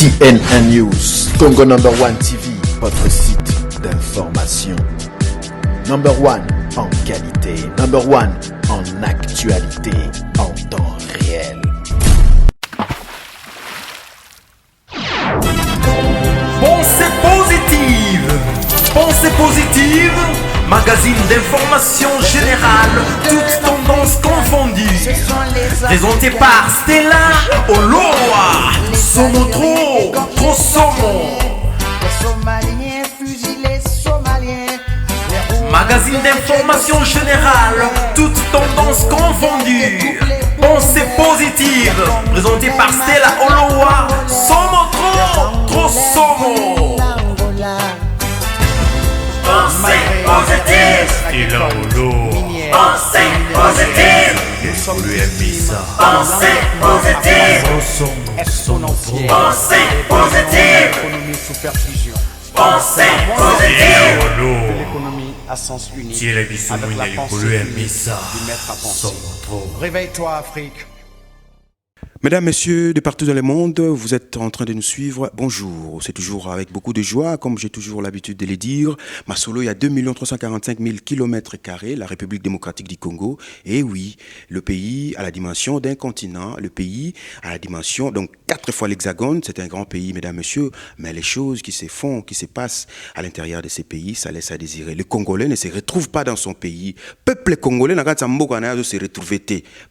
CNN News, Congo number one TV, votre site d'information. Number one en qualité, number one en actualité, en temps réel. Pensée positive, magazine d'information générale, toutes tendances confondues. Présenté par Stella Oloa, Somo trop Somo. Magazine d'information générale, toutes tendances confondues. Pensée positive, présenté par Stella Oloa, Somo trop Somo. Pensée positive, il a pensée positive, pensée positive, pensée positive, pensée positive. L'économie à sens unique. Avec la pensée du maître à penser. Réveille-toi, Afrique. Mesdames, Messieurs, de partout dans le monde, vous êtes en train de nous suivre. Bonjour, c'est toujours avec beaucoup de joie, comme j'ai toujours l'habitude de le dire. Masolo, il y a 2 345 000 km², la République démocratique du Congo. Et oui, le pays à la dimension d'un continent, le pays à la dimension, donc 4 fois l'Hexagone, c'est un grand pays, mesdames, messieurs, mais les choses qui se font, qui se passent à l'intérieur de ces pays, ça laisse à désirer. Le Congolais ne se retrouve pas dans son pays. Peuple congolais n'a pas de se retrouver.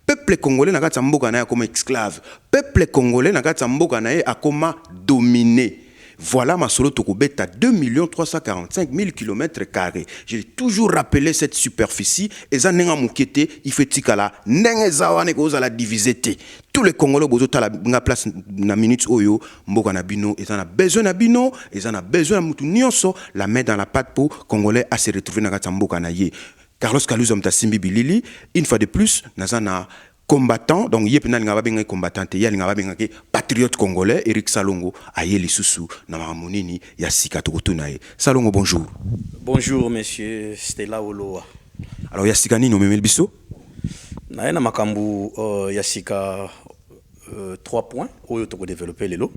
Peuple congolais n'a pas de comme esclave. Peuple congolais n'a pas de akoma dominé. Voilà ma solo tokobeta 2 345 000 km². J'ai toujours rappelé cette superficie. Et ça n'a pas il fait tikala. N'a la divisité. Tous les Congolais ont la place na minute oyo mboka na bino. Ils ont besoin na bino. Ils ont besoin de mutu nyonso la main dans la patte pour Congolais à se retrouver na mboka na ye. Carlos Kalouza mtasimbi bilili. Une fois de plus, nazana combattant, donc il y a un combattant, il y a un patriote congolais, Eric Salongo, aye lisusu, namamonini, Yassika Tokotunae. Salongo, bonjour. Bonjour, monsieur Stella Oloa. Alors, Yassika, ni nommé Melbiso? Na makambu Yassika 3 points, où il faut développer les lots.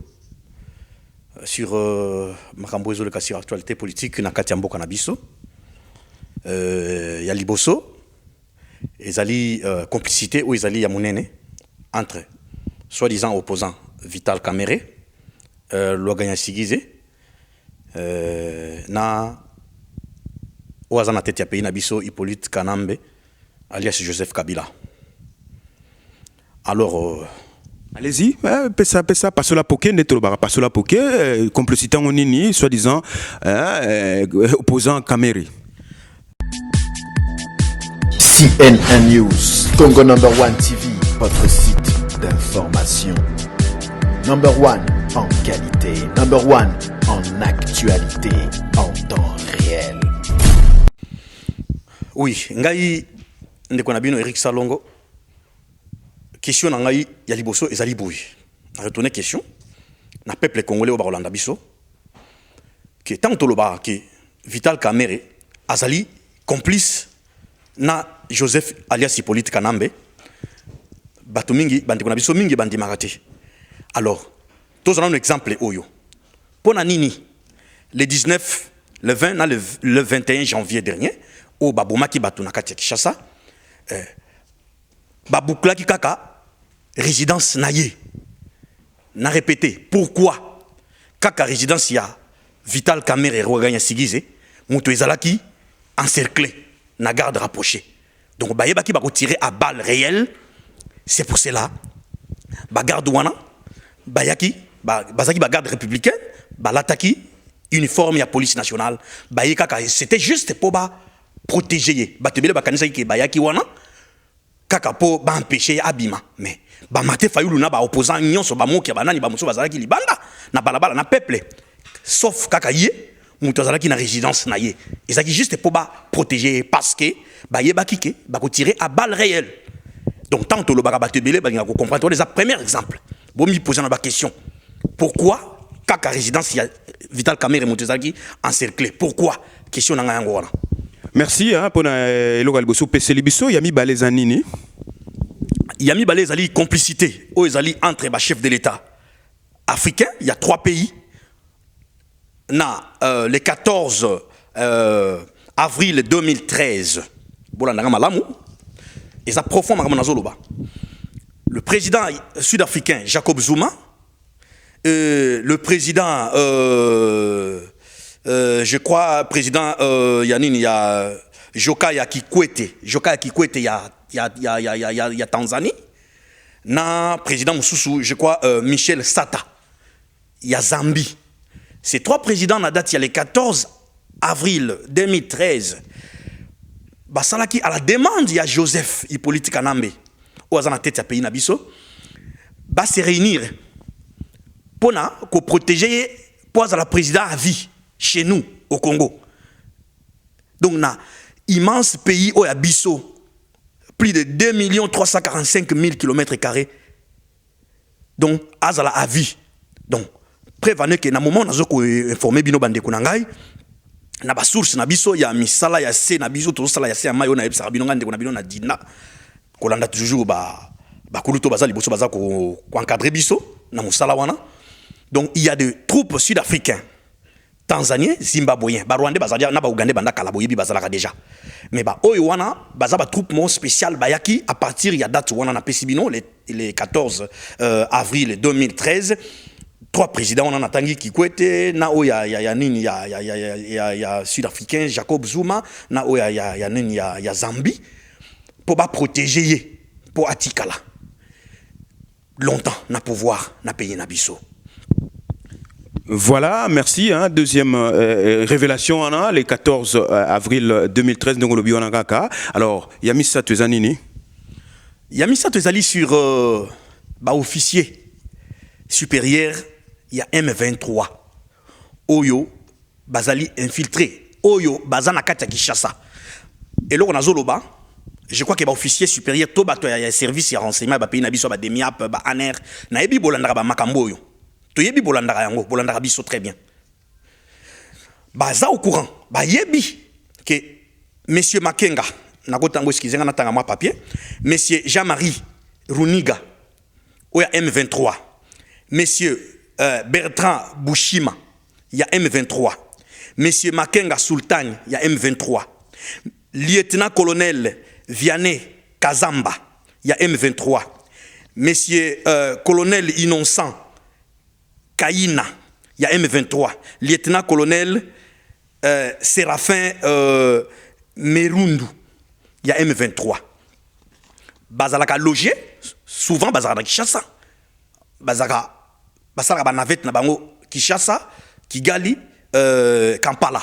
Sur makambu ezoleka sur actualité politique, na Katiambo Kanabiso. Ya Liboso. Ezali complicité ou ezali ya monene entre soi-disant opposant Vital Kamerhe, Lwaganya Sigizé, na oazana tête ya pays na biso Hippolyte Kanambe alias Joseph Kabila. Alors allez-y, pesa pasola poké netolobara pasola poké complicité nini soi-disant opposant Kamerhe. CNN News, Congo number one TV, votre site d'information. Number one en qualité, number one en actualité, en temps réel. Oui, ngai ndeko na bino Eric Salongo. Question na ngai ya liboso ezali boui. Na retourner question na peuple congolais au Barolanda biso. Que tant toloba que Vital Kamerhe azali complice na Joseph alias Hippolyte Kanambe bato mingi bandeko na biso mingi bandimaka te. Alors tozana un exemple oyo pona nini le 19 le 20 na le 21 janvier dernier o babomaki bato na kati ya Kinshasa babuklaki kaka résidence na ye na répété pourquoi kaka résidence ya Vital Kamerhe Lwaganya Sigizé muto ezalaki encerclé na garde rapprochée. Donc bayebaki bako tirer à balles réelles. C'est pour cela ba garde wana bayaki bazaki ba garde républicaine balataki uniforme ya police nationale bayeka c'était juste pour ba protéger ba tebele ba kanisa ki bayaki wana kaka po ba empêcher abima mais ba maté fayulu na ba opposant nyonso ba moki ba nani ba muso bazalaki libanda na balabala na peuple sauf kaka yé mutazalaki na résidence na ye ezaki juste pour ba protéger parce que ba yebaki ke ba ko tirer à balles réelles. Donc tant que le baka batebele ba ngako comprendre les premier exemple bon mi poser na ba question pourquoi kaka résidence ya Vital Kamerhe mutazalaki encerclé pourquoi question na yango wana. Merci pour eloko liboso pese libiso yami baleza nini Yami balezali complicité o ezali entre ba chef de l'état africains, il y a 3 pays. Le 14 avril 2013, et ça profond le président sud-africain Jacob Zuma, le président, je crois, président Yanine, il y a Jokaya Kikwete, il y a Tanzanie, président Moussoussou, je crois, Michel Sata, il y a Zambie. Ces 3 présidents, la date, il y a le 14 avril 2013. Basalaki, à la demande, il y a Joseph Hippolyte Kanambe, au hasard de la tête du pays Nabiso, va se réunir pour protéger la présidence à vie chez nous, au Congo. Donc, on a un immense pays où il y a Bisso, plus de 2 345 000 km². Donc, Azala à vie. Donc, prévenez que na moment nazo ko informer bino bande kunangai na ba source na biso ya misala ya se na biso to sala ya se mayo na ebisa bino ngande kuna bino na dina ko landa toujours ba kuluto bazali boso baza ko encadrer biso na musala wana. Donc il y a des troupes sud-africains, tanzaniens, zimbabwéens, ba rwandais bazali na ba ougandais banda kala boyebi bazalaka déjà. Mais ba oyo wana baza ba troupe mo spécial bayaki à partir ya date wana na pesibino les 14 avril 2013. 3 présidents, on en a Tanguy Kikwete, il y a Sud-Africain Jacob Zuma, il y a Zambie, pour protéger, pour Atikala. Longtemps, na pouvoir, na payer na biso. Voilà, merci. Deuxième révélation, le 14 avril 2013, donc le Bionagaka. Alors, Yamissa Tuezanini. Yamissa Tuezali sur officier supérieur. Il y a M23. Oyo, Bazali infiltré. Oyo, Bazana Katia Kishasa. Et là, on a Zoloba. Je crois qu'il y a un officier supérieur. Tout il y a un service, il y a un renseignement, il y a un pays, il y a un DEMIAP, il y a un ANER. Il y a un Bolandara Makamboyo. Il y a un Bolandara Bisso très bien. Baza au courant. Yebi que M. Makenga, excusez-moi, n'a papier. M. Jean-Marie Runiga, il y a M23. Monsieur Bertrand Bouchima, il y a M23. Monsieur Makenga Sultan, il y a M23. Lieutenant-colonel Vianney Kazamba, il y a M23. Monsieur colonel Innocent Kaina, il y a M23. Lieutenant-colonel Séraphin Merundu, il y a M23. Bazalaka logé, souvent Bazalaka Kishasa. Bazalaka navette na bango Kishasa, Kigali, Kampala.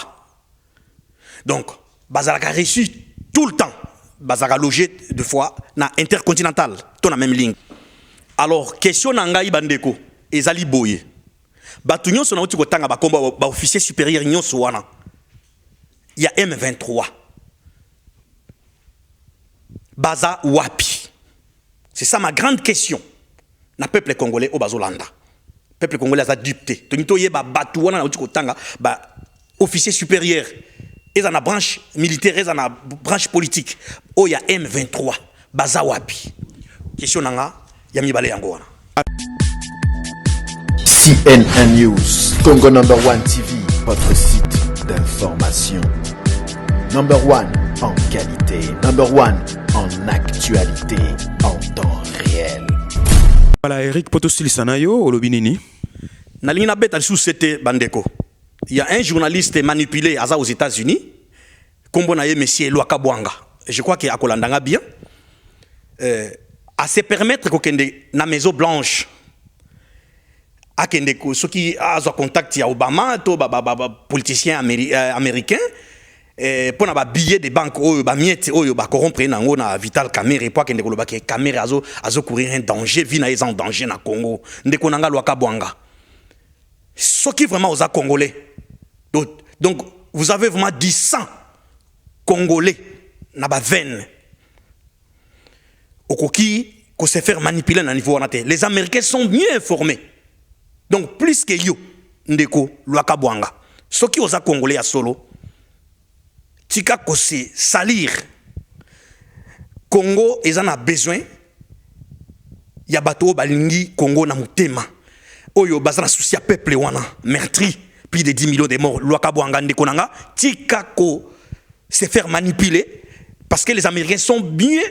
Donc, Bazalaka reçu tout le temps. Bazalaka logé 2 fois na intercontinental, dans la même ligne. Alors, question nangai bandeko, ezali boye. Batu nyonso na uti kotanga bakomba ba officier supérieur nyonso wana. Il y a M23. Baza wapi? C'est ça ma grande question. Na peuple congolais au Bazolanda. Peuple congolais a dupté. Tonito yeba batouana na utikotanga ba officier supérieur. Et dans la branche militaire, et dans la branche politique. Oh ya M23. Baza wapi. Question nanga yami bale yango wana. CNN News, Congo #1 TV, votre site d'information. #1 en qualité, #1 en actualité, en temps réel. Voilà, Eric Potosili Sanayo, Olobinini. Nalina beta sous c'était Bandeko. Il y a un journaliste manipulé aux États-Unis, comme on a eu monsieur Luaka Bwanga. Je crois qu'il a Kolandanga bien. À se permettre qu'on ait na Maison Blanche, à ceux qui ont contact à Obama, tous les politiciens américains, pour na billet de banque oyo ba miette oyo ba corrompre nango na Vital Kamerhe pour que ndeko lobaki Kamerhe azo courir un danger, vie na les en danger na Congo ndeko nanga Luaka Bwanga. Ce qui vraiment aux Congolais. Donc vous avez vraiment 10 Congolais na ba veine. Okoki ko se faire manipuler na niveau wana te. Les Américains sont mieux informés. Donc plus que yo ndeko Luaka Bwanga. Ce qui aux Congolais à solo tika ko se salir. Congo ils en a besoin. Ya bato balingi Congo na mutema. Oyo bazana souci à peuple wana meurtri, plus de 10 millions de morts. Luaka Bouangande Konanga, Tikako se faire manipuler parce que les Américains sont bien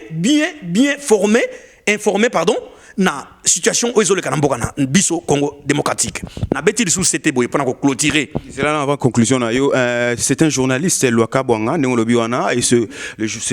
formés, informés, pardon, na situation où ils ont le Kanamboka na biso Congo démocratique. Na beti sous c'était boy pendant qu'on clôturer. C'est là avant conclusion c'est un journaliste Luaka Bouanga Néolobiwana et ce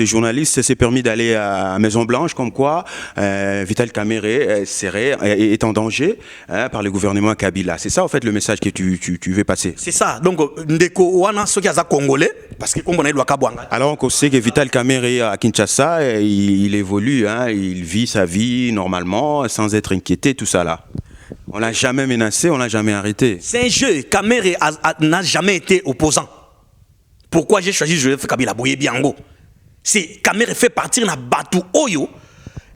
journaliste s'est permis d'aller à Maison Blanche comme quoi Vital Kamerhe est en danger par le gouvernement Kabila. C'est ça en fait le message que tu veux passer. C'est ça. Donc ndeko wana ceux qui a congolais parce que on est Luaka Bouanga. Alors on sait que Vital Kamerhe à Kinshasa il évolue il vit sa vie normalement sans être inquiété, tout ça là. On l'a jamais menacé, on l'a jamais arrêté. C'est un jeu. Kamerhe n'a jamais été opposant. Pourquoi j'ai choisi Joseph Kabila Boye Biango? C'est Kamerhe fait partir na Batu Oyo,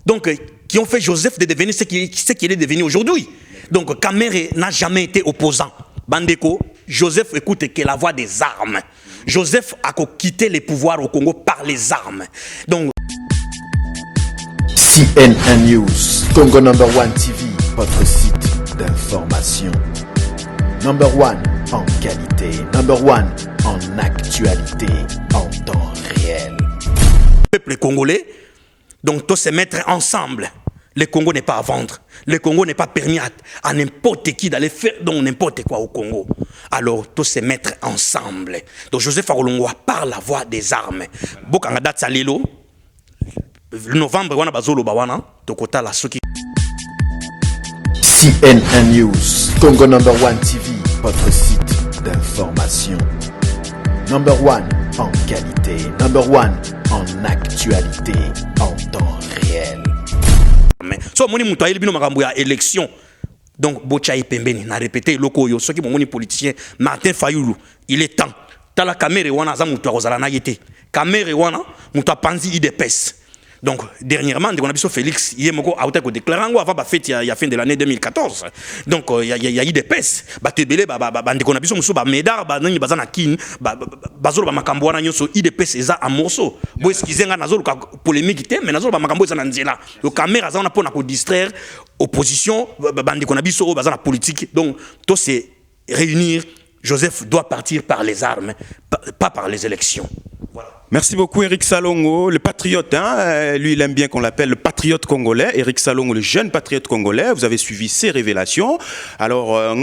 donc qui ont fait Joseph de devenir ce qu'il est devenu aujourd'hui. Donc Kamerhe n'a jamais été opposant. Bandeko, Joseph écoute que la voix des armes. Joseph a quitté les pouvoirs au Congo par les armes. Donc CNN News, Congo number 1 TV, votre site d'information. Number 1 en qualité, number 1 en actualité, en temps réel. Peuple congolais, donc tous se mettre ensemble. Le Congo n'est pas à vendre. Le Congo n'est pas permis à n'importe qui d'aller faire donc n'importe quoi au Congo. Alors tous se mettre ensemble. Donc Joseph Akolongwa par la voix des armes. Bokanga date salelo. Novembre wana bazolo bawana tokota la soki. CNN News, Congo number 1 TV, votre site d'information. Number 1 en qualité, number 1 en actualité, en temps réel. Mais so moni muto ayeli bino makambo ya élection. Donc bocha ipembeni na répéter loko yo soki moni politicien Martin Fayulu, il est temps. Tala Kamerhe wana za muto akozala na yete. Kamerhe wana muto panzi IDPS. Donc, dernièrement, on a vu Félix, il y a déclaré avant la fête, il y a fin de l'année 2014. Donc, il y a eu des pèses. On a vu que Médard, IDPS est un morceau. Vous excusez, on a polémique, mais on a le caméra, on a pour distraire l'opposition, on a vu la politique. Donc, tout c'est réunir. Joseph doit partir par les armes, pas par les élections. Voilà. Merci beaucoup Eric Salongo, le patriote, lui il aime bien qu'on l'appelle le patriote congolais. Eric Salongo, le jeune patriote congolais, vous avez suivi ses révélations. Alors,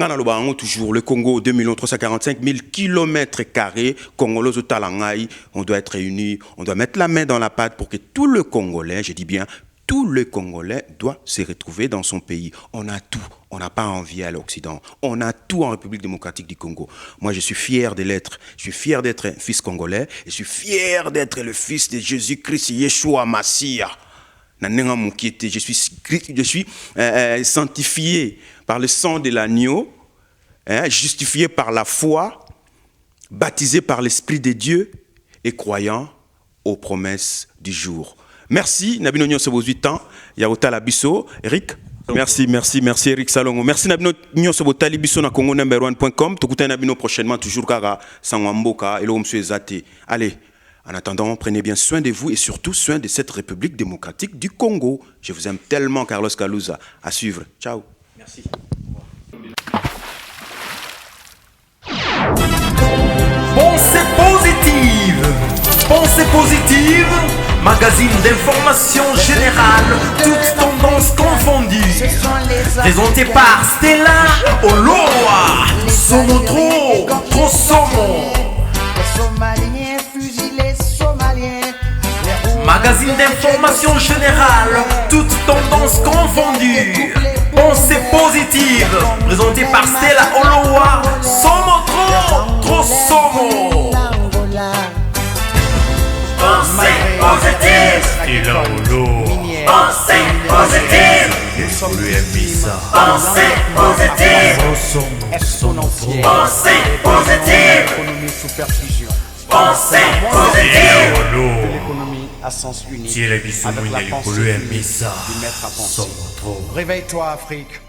toujours le Congo, 2 345 000 km², Congolo Talangaï, on doit être réunis, on doit mettre la main dans la pâte pour que tout le Congolais, je dis bien, tout le Congolais doit se retrouver dans son pays. On a tout. On n'a pas envie à l'Occident. On a tout en République démocratique du Congo. Moi, je suis fier de l'être. Je suis fier d'être un fils congolais. Et je suis fier d'être le fils de Jésus-Christ, Yeshua Massia. Je suis sanctifié par le sang de l'agneau, justifié par la foi, baptisé par l'Esprit de Dieu et croyant aux promesses du jour. Merci, Nabino Nyon Sobo 8 ans, Yaota Labiso, Eric. Merci Eric Salongo. Merci Nabino Nyon Sobo Talibiso na Congo number1.com. Tokuta Nabino prochainement, toujours Kara, Sangwamboka, et l'homme Zate. Allez, en attendant, prenez bien soin de vous et surtout soin de cette République démocratique du Congo. Je vous aime tellement, Carlos Kalouza. À suivre. Ciao. Merci. Pensée positive. Pensée positive. Magazine d'information générale, toutes tendances confondues. Présenté par Stella Oloa. Somo trop somo. Magazine d'information générale, toutes tendances confondues. Pensée positive. Présenté par Stella Oloa. Somo trop somo. Pensée positive. Stella Oloa. Pensée positive. Pensée positive. Pensée positive. Pensée positive. L'économie à sens unique. Avec la pensée de mettre à penser. Réveille-toi, Afrique.